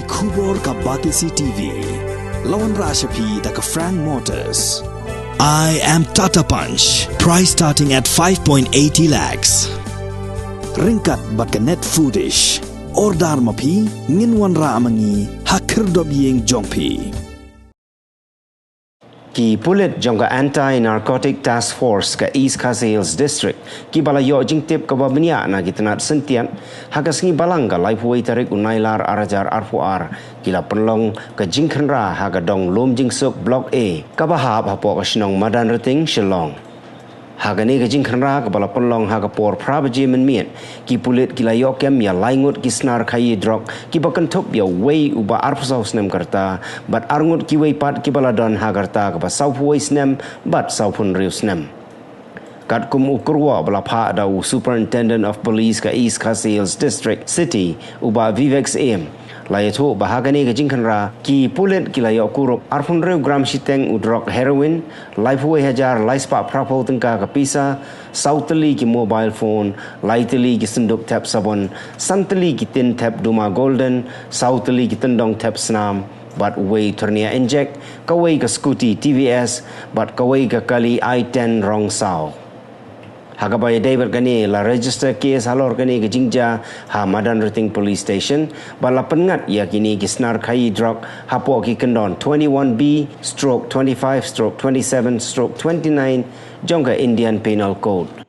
Kubor ka Batisi TV. Lawan Rashapi da ka Frank Motors. I am Tata Punch. Price starting at 5.80 lakhs. Ringkat bat ka net foodish. Ordar mapi nginwan ra amangi hakir dob yeng jongpi. Ki Pulit jongka Anti-Narcotic Task Force ke East Coast District ki bala yo jing tip ka babnia na gitanat sentian hagas ngi balang ka lai puai tarik unailar arajar arfuar kila penlong ka jingkhenra haga dong lom jing suk block A ka bahab hapo ka shnong Madanryting Shillong haga ni ka jingkhenra ka bala penlong haga por prabaji men miet ki Pulit kila yo kem ya lai Ngut ki snar khai Drok ki bakan thop ya wei uba arpsaus nem karta bat arngut ki wei pat ki bala don hagarta ka ba saupuai snem bat saupun riu snem kat kum ukurwa bala pha da Superintendent of Police ka East Coast District City uba Vivex Aim layato bahagani ka jingkhenra ki Pulit kilayo Kurup arpun riu gram shiteng udrok heroin laipuai hajar laispa prapo tengka ka pisa sauteli ki mobile phone laiteli ki senduk tap sabon santeli ki tin tap duma golden sauteli ki tendong tap snam bat wei turnia inject kawai ka scooty TVS bat kawai ka kali I-10 rong sao Hagabaya David kani la register case halor kani ke jingja ha Madanryting Police Station bala pengat ya kini ki snar khai Drok hapo ki kendon 21B/25/27/29 jongka Indian Penal Code